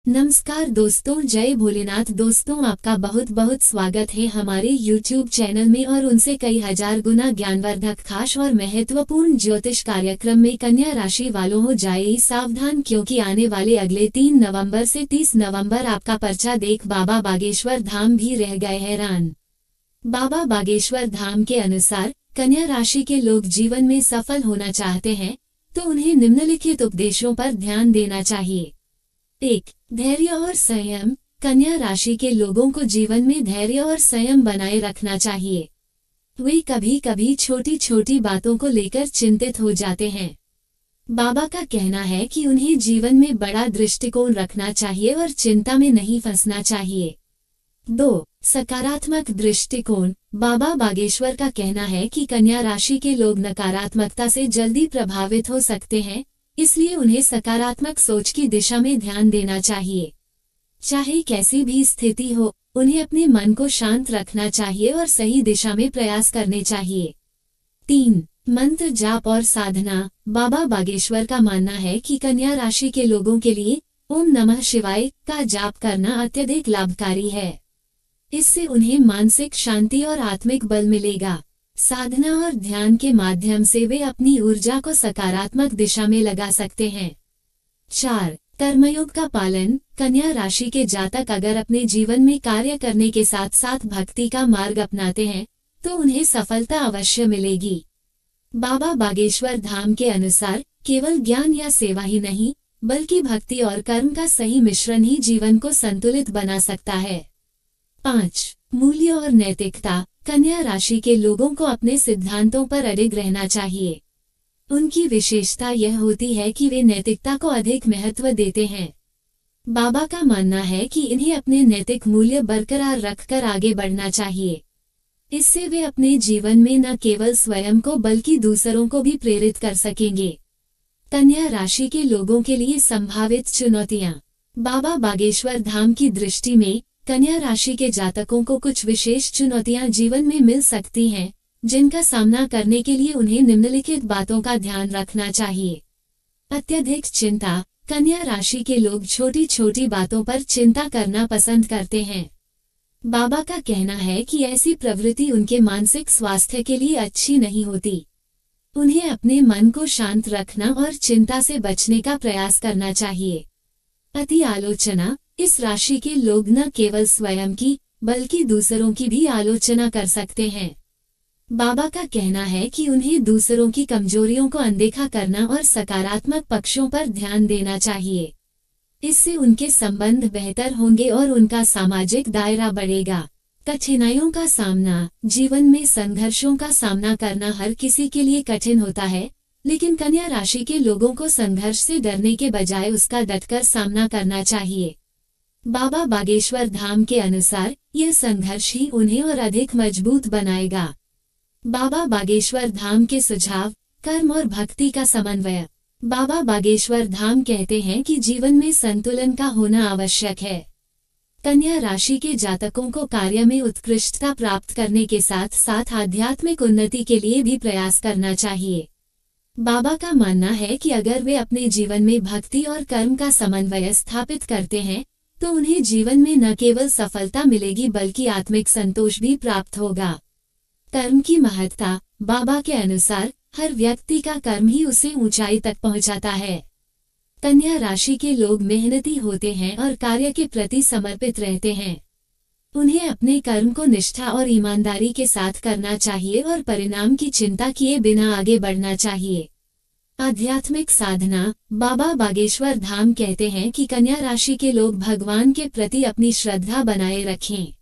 नमस्कार दोस्तों, जय भोलेनाथ। दोस्तों, आपका बहुत बहुत स्वागत है हमारे YouTube चैनल में और उनसे कई हजार गुना ज्ञानवर्धक खास और महत्वपूर्ण ज्योतिष कार्यक्रम में। कन्या राशि वालों हो जाए सावधान, क्योंकि आने वाले अगले 3 नवंबर से 30 नवंबर आपका पर्चा देख बाबा बागेश्वर धाम भी रह गए हैरान। बाबा बागेश्वर धाम के अनुसार कन्या राशि के लोग जीवन में सफल होना चाहते हैं तो उन्हें निम्नलिखित उपदेशों पर ध्यान देना चाहिए। 1. धैर्य और संयम। कन्या राशि के लोगों को जीवन में धैर्य और संयम बनाए रखना चाहिए। वे कभी कभी छोटी छोटी बातों को लेकर चिंतित हो जाते हैं। बाबा का कहना है कि उन्हें जीवन में बड़ा दृष्टिकोण रखना चाहिए और चिंता में नहीं फंसना चाहिए। 2. सकारात्मक दृष्टिकोण। बाबा बागेश्वर का कहना है कि कन्या राशि के लोग नकारात्मकता से जल्दी प्रभावित हो सकते हैं, इसलिए उन्हें सकारात्मक सोच की दिशा में ध्यान देना चाहिए। चाहे कैसी भी स्थिति हो, उन्हें अपने मन को शांत रखना चाहिए और सही दिशा में प्रयास करने चाहिए। 3. मंत्र जाप और साधना। बाबा बागेश्वर का मानना है कि कन्या राशि के लोगों के लिए ओम नमः शिवाय का जाप करना अत्यधिक लाभकारी है। इससे उन्हें मानसिक शांति और आत्मिक बल मिलेगा। साधना और ध्यान के माध्यम से वे अपनी ऊर्जा को सकारात्मक दिशा में लगा सकते हैं। 4. कर्मयोग का पालन। कन्या राशि के जातक अगर अपने जीवन में कार्य करने के साथ साथ भक्ति का मार्ग अपनाते हैं तो उन्हें सफलता अवश्य मिलेगी। बाबा बागेश्वर धाम के अनुसार केवल ज्ञान या सेवा ही नहीं, बल्कि भक्ति और कर्म का सही मिश्रण ही जीवन को संतुलित बना सकता है। 5. मूल्य और नैतिकता। कन्या राशि के लोगों को अपने सिद्धांतों पर अडिग रहना चाहिए। उनकी विशेषता यह होती है कि वे नैतिकता को अधिक महत्व देते हैं। बाबा का मानना है कि इन्हें अपने नैतिक मूल्य बरकरार रखकर आगे बढ़ना चाहिए। इससे वे अपने जीवन में न केवल स्वयं को बल्कि दूसरों को भी प्रेरित कर सकेंगे। कन्या राशि के लोगों के लिए संभावित चुनौतियां। बाबा बागेश्वर धाम की दृष्टि में कन्या राशि के जातकों को कुछ विशेष चुनौतियां जीवन में मिल सकती हैं, जिनका सामना करने के लिए उन्हें निम्नलिखित बातों का ध्यान रखना चाहिए। अत्यधिक चिंता। कन्या राशि के लोग छोटी छोटी बातों पर चिंता करना पसंद करते हैं। बाबा का कहना है कि ऐसी प्रवृत्ति उनके मानसिक स्वास्थ्य के लिए अच्छी नहीं होती। उन्हें अपने मन को शांत रखना और चिंता से बचने का प्रयास करना चाहिए। अति आलोचना। इस राशि के लोग न केवल स्वयं की बल्कि दूसरों की भी आलोचना कर सकते हैं। बाबा का कहना है कि उन्हें दूसरों की कमजोरियों को अनदेखा करना और सकारात्मक पक्षों पर ध्यान देना चाहिए। इससे उनके संबंध बेहतर होंगे और उनका सामाजिक दायरा बढ़ेगा। कठिनाइयों का सामना। जीवन में संघर्षों का सामना करना हर किसी के लिए कठिन होता है, लेकिन कन्या राशि के लोगों को संघर्ष से डरने के बजाय उसका डटकर सामना करना चाहिए। बाबा बागेश्वर धाम के अनुसार यह संघर्ष ही उन्हें और अधिक मजबूत बनाएगा। बाबा बागेश्वर धाम के सुझाव। कर्म और भक्ति का समन्वय। बाबा बागेश्वर धाम कहते हैं कि जीवन में संतुलन का होना आवश्यक है। कन्या राशि के जातकों को कार्य में उत्कृष्टता प्राप्त करने के साथ साथ आध्यात्मिक उन्नति के लिए भी प्रयास करना चाहिए। बाबा का मानना है कि अगर वे अपने जीवन में भक्ति और कर्म का समन्वय स्थापित करते हैं तो उन्हें जीवन में न केवल सफलता मिलेगी बल्कि आत्मिक संतोष भी प्राप्त होगा। कर्म की महत्ता। बाबा के अनुसार हर व्यक्ति का कर्म ही उसे ऊंचाई तक पहुंचाता है। कन्या राशि के लोग मेहनती होते हैं और कार्य के प्रति समर्पित रहते हैं। उन्हें अपने कर्म को निष्ठा और ईमानदारी के साथ करना चाहिए और परिणाम की चिंता किए बिना आगे बढ़ना चाहिए। आध्यात्मिक साधना। बाबा बागेश्वर धाम कहते हैं कि कन्या राशि के लोग भगवान के प्रति अपनी श्रद्धा बनाए रखें।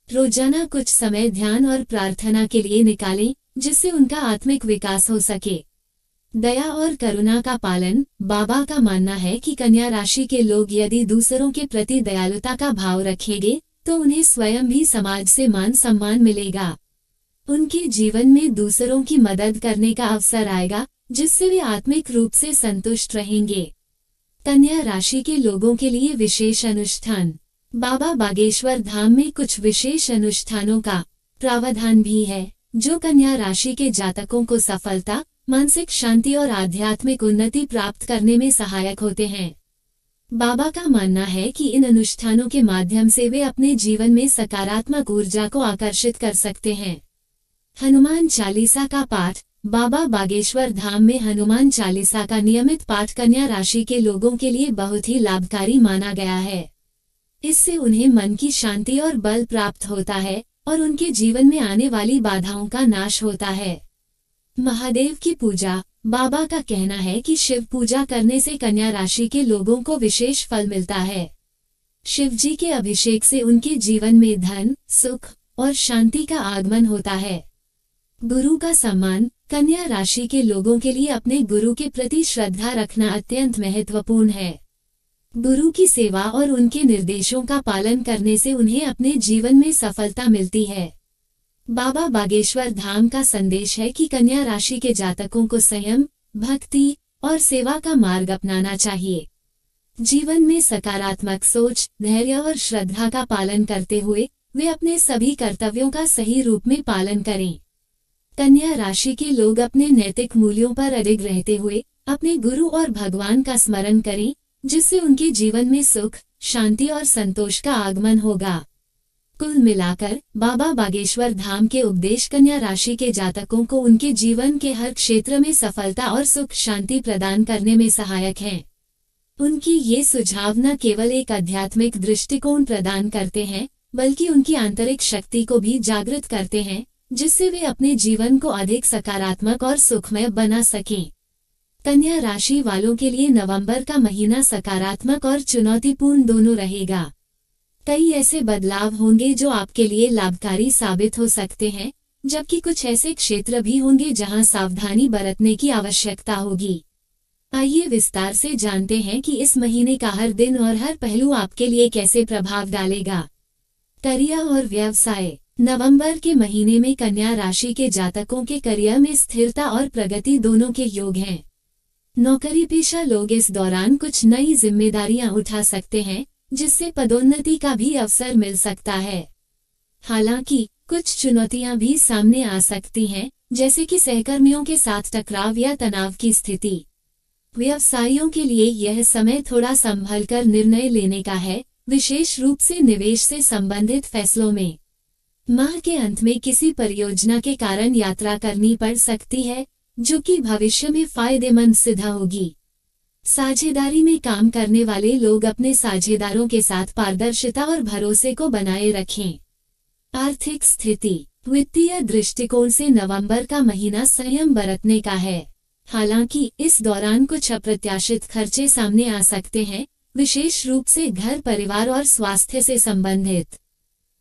रोजाना कुछ समय ध्यान और प्रार्थना के लिए निकालें, जिससे उनका आत्मिक विकास हो सके। दया और करुणा का पालन। बाबा का मानना है कि कन्या राशि के लोग यदि दूसरों के प्रति दयालुता का भाव रखेंगे तो उन्हें स्वयं भी समाज से मान सम्मान मिलेगा। उनके जीवन में दूसरों की मदद करने का अवसर आएगा, जिससे वे आत्मिक रूप से संतुष्ट रहेंगे। कन्या राशि के लोगों के लिए विशेष अनुष्ठान। बाबा बागेश्वर धाम में कुछ विशेष अनुष्ठानों का प्रावधान भी है, जो कन्या राशि के जातकों को सफलता, मानसिक शांति और आध्यात्मिक उन्नति प्राप्त करने में सहायक होते हैं। बाबा का मानना है कि इन अनुष्ठानों के माध्यम से वे अपने जीवन में सकारात्मक ऊर्जा को आकर्षित कर सकते हैं। हनुमान चालीसा का पाठ। बाबा बागेश्वर धाम में हनुमान चालीसा का नियमित पाठ कन्या राशि के लोगों के लिए बहुत ही लाभकारी माना गया है। इससे उन्हें मन की शांति और बल प्राप्त होता है और उनके जीवन में आने वाली बाधाओं का नाश होता है। महादेव की पूजा। बाबा का कहना है कि शिव पूजा करने से कन्या राशि के लोगों को विशेष फल मिलता है। शिव जी के अभिषेक से उनके जीवन में धन, सुख और शांति का आगमन होता है। गुरु का सम्मान। कन्या राशि के लोगों के लिए अपने गुरु के प्रति श्रद्धा रखना अत्यंत महत्वपूर्ण है। गुरु की सेवा और उनके निर्देशों का पालन करने से उन्हें अपने जीवन में सफलता मिलती है। बाबा बागेश्वर धाम का संदेश है कि कन्या राशि के जातकों को संयम, भक्ति और सेवा का मार्ग अपनाना चाहिए। जीवन में सकारात्मक सोच, धैर्य और श्रद्धा का पालन करते हुए वे अपने सभी कर्तव्यों का सही रूप में पालन करें। कन्या राशि के लोग अपने नैतिक मूल्यों पर अडिग रहते हुए अपने गुरु और भगवान का स्मरण करें, जिससे उनके जीवन में सुख, शांति और संतोष का आगमन होगा। कुल मिलाकर बाबा बागेश्वर धाम के उपदेश कन्या राशि के जातकों को उनके जीवन के हर क्षेत्र में सफलता और सुख शांति प्रदान करने में सहायक हैं। उनकी ये सुझाव न केवल एक आध्यात्मिक दृष्टिकोण प्रदान करते हैं, बल्कि उनकी आंतरिक शक्ति को भी जागृत करते हैं, जिससे वे अपने जीवन को अधिक सकारात्मक और सुखमय बना सकें। कन्या राशि वालों के लिए नवंबर का महीना सकारात्मक और चुनौतीपूर्ण दोनों रहेगा। कई ऐसे बदलाव होंगे जो आपके लिए लाभकारी साबित हो सकते हैं, जबकि कुछ ऐसे क्षेत्र भी होंगे जहां सावधानी बरतने की आवश्यकता होगी। आइए विस्तार से जानते हैं कि इस महीने का हर दिन और हर पहलू आपके लिए कैसे प्रभाव डालेगा। करियर और व्यवसाय। नवंबर के महीने में कन्या राशि के जातकों के करियर में स्थिरता और प्रगति दोनों के योग हैं। नौकरी पेशा लोग इस दौरान कुछ नई जिम्मेदारियां उठा सकते हैं, जिससे पदोन्नति का भी अवसर मिल सकता है। हालांकि कुछ चुनौतियां भी सामने आ सकती हैं, जैसे कि सहकर्मियों के साथ टकराव या तनाव की स्थिति। व्यवसायियों के लिए यह समय थोड़ा संभलकर निर्णय लेने का है, विशेष रूप से निवेश से संबंधित फैसलों में। माह के अंत में किसी परियोजना के कारण यात्रा करनी पड़ सकती है, जो कि भविष्य में फायदेमंद सिद्ध होगी। साझेदारी में काम करने वाले लोग अपने साझेदारों के साथ पारदर्शिता और भरोसे को बनाए रखें। आर्थिक स्थिति। वित्तीय दृष्टिकोण से नवंबर का महीना संयम बरतने का है। हालांकि इस दौरान कुछ अप्रत्याशित खर्चे सामने आ सकते हैं, विशेष रूप से घर, परिवार और स्वास्थ्य से संबंधित।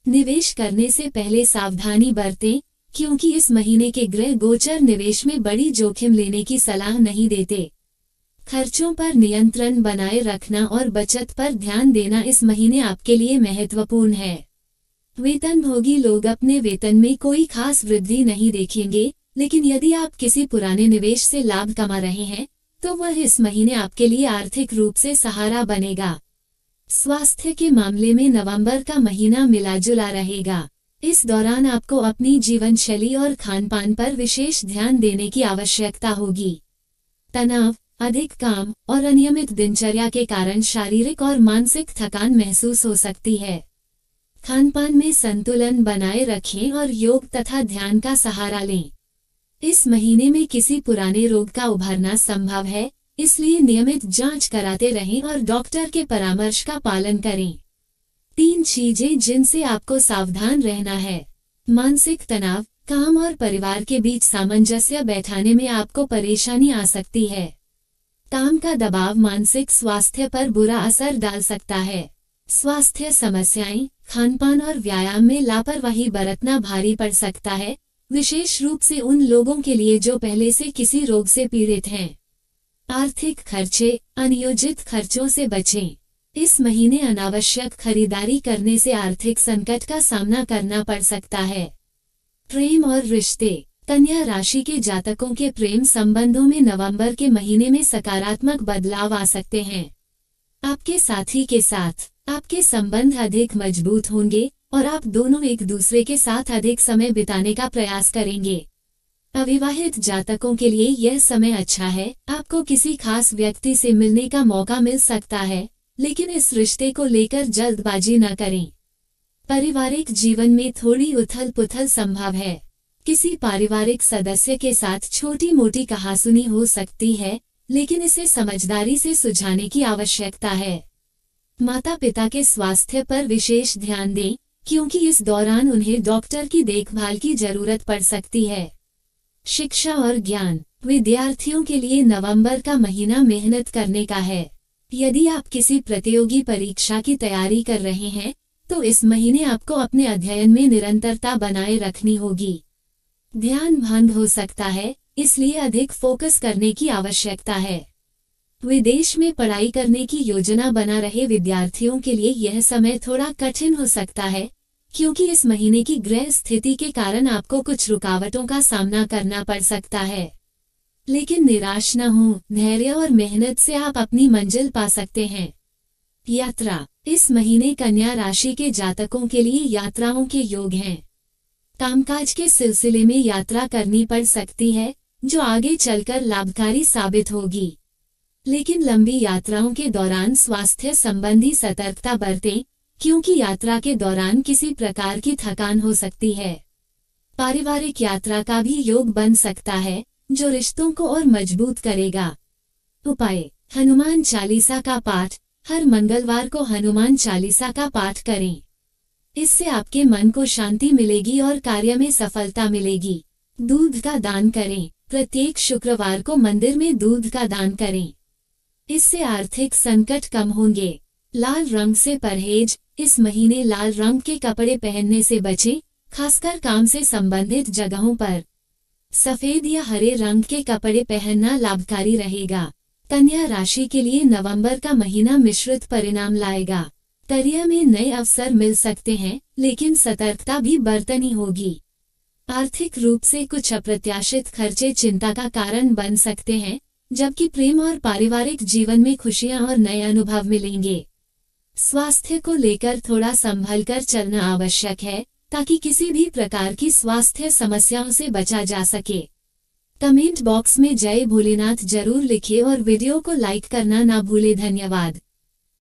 निवेश करने से पहले सावधानी बरतें, क्योंकि इस महीने के ग्रह गोचर निवेश में बड़ी जोखिम लेने की सलाह नहीं देते। खर्चों पर नियंत्रण बनाए रखना और बचत पर ध्यान देना इस महीने आपके लिए महत्वपूर्ण है। वेतनभोगी लोग अपने वेतन में कोई खास वृद्धि नहीं देखेंगे, लेकिन यदि आप किसी पुराने निवेश से लाभ कमा रहे हैं, तो वह इस महीने आपके लिए आर्थिक रूप से सहारा बनेगा। स्वास्थ्य के मामले में नवंबर का महीना मिला-जुला रहेगा। इस दौरान आपको अपनी जीवन शैली और खान-पान पर विशेष ध्यान देने की आवश्यकता होगी। तनाव, अधिक काम और अनियमित दिनचर्या के कारण शारीरिक और मानसिक थकान महसूस हो सकती है। खान-पान में संतुलन बनाए रखें और योग तथा ध्यान का सहारा लें। इस महीने में किसी पुराने रोग का उभरना संभव है, इसलिए नियमित जांच कराते रहें और डॉक्टर के परामर्श का पालन करें। 3 चीजें जिनसे आपको सावधान रहना है। मानसिक तनाव। काम और परिवार के बीच सामंजस्य बैठाने में आपको परेशानी आ सकती है। काम का दबाव मानसिक स्वास्थ्य पर बुरा असर डाल सकता है। स्वास्थ्य समस्याएं। खानपान और व्यायाम में लापरवाही बरतना भारी पड़ सकता है, विशेष रूप से उन लोगों के लिए जो पहले से किसी रोग से पीड़ित हैं। आर्थिक खर्चे। अनियोजित खर्चों से बचें। इस महीने अनावश्यक खरीदारी करने से आर्थिक संकट का सामना करना पड़ सकता है। प्रेम और रिश्ते। कन्या राशि के जातकों के प्रेम संबंधों में नवंबर के महीने में सकारात्मक बदलाव आ सकते हैं। आपके साथी के साथ आपके संबंध अधिक मजबूत होंगे और आप दोनों एक दूसरे के साथ अधिक समय बिताने का प्रयास करेंगे। अविवाहित जातकों के लिए यह समय अच्छा है। आपको किसी खास व्यक्ति से मिलने का मौका मिल सकता है, लेकिन इस रिश्ते को लेकर जल्दबाजी न करें। पारिवारिक जीवन में थोड़ी उथल पुथल संभव है। किसी पारिवारिक सदस्य के साथ छोटी मोटी कहासुनी हो सकती है, लेकिन इसे समझदारी से सुलझाने की आवश्यकता है। माता पिता के स्वास्थ्य पर विशेष ध्यान दें, क्योंकि इस दौरान उन्हें डॉक्टर की देखभाल की जरूरत पड़ सकती है। शिक्षा और ज्ञान। विद्यार्थियों के लिए नवंबर का महीना मेहनत करने का है। यदि आप किसी प्रतियोगी परीक्षा की तैयारी कर रहे हैं, तो इस महीने आपको अपने अध्ययन में निरंतरता बनाए रखनी होगी। ध्यान भंग हो सकता है, इसलिए अधिक फोकस करने की आवश्यकता है। विदेश में पढ़ाई करने की योजना बना रहे विद्यार्थियों के लिए यह समय थोड़ा कठिन हो सकता है, क्योंकि इस महीने की ग्रह स्थिति के कारण आपको कुछ रुकावटों का सामना करना पड़ सकता है। लेकिन निराश न हो, धैर्य और मेहनत से आप अपनी मंजिल पा सकते हैं। यात्रा। इस महीने कन्या राशि के जातकों के लिए यात्राओं के योग हैं। कामकाज के सिलसिले में यात्रा करनी पड़ सकती है, जो आगे चलकर लाभकारी साबित होगी। लेकिन लंबी यात्राओं के दौरान स्वास्थ्य संबंधी सतर्कता बरतें, क्योंकि यात्रा के दौरान किसी प्रकार की थकान हो सकती है। पारिवारिक यात्रा का भी योग बन सकता है, जो रिश्तों को और मजबूत करेगा। उपाय। हनुमान चालीसा का पाठ। हर मंगलवार को हनुमान चालीसा का पाठ करें। इससे आपके मन को शांति मिलेगी और कार्य में सफलता मिलेगी। दूध का दान करें। प्रत्येक शुक्रवार को मंदिर में दूध का दान करें। इससे आर्थिक संकट कम होंगे। लाल रंग से परहेज। इस महीने लाल रंग के कपड़े पहनने से बचें, खासकर काम से संबंधित जगहों पर। सफेद या हरे रंग के कपड़े पहनना लाभकारी रहेगा। कन्या राशि के लिए नवंबर का महीना मिश्रित परिणाम लाएगा। करियर में नए अवसर मिल सकते हैं, लेकिन सतर्कता भी बरतनी होगी। आर्थिक रूप से कुछ अप्रत्याशित खर्चे चिंता का कारण बन सकते हैं, जबकि प्रेम और पारिवारिक जीवन में खुशियां और नए अनुभव मिलेंगे। स्वास्थ्य को लेकर थोड़ा संभलकर चलना आवश्यक है, ताकि किसी भी प्रकार की स्वास्थ्य समस्याओं से बचा जा सके। कमेंट बॉक्स में जय भोलेनाथ जरूर लिखें और वीडियो को लाइक करना ना भूलें। धन्यवाद।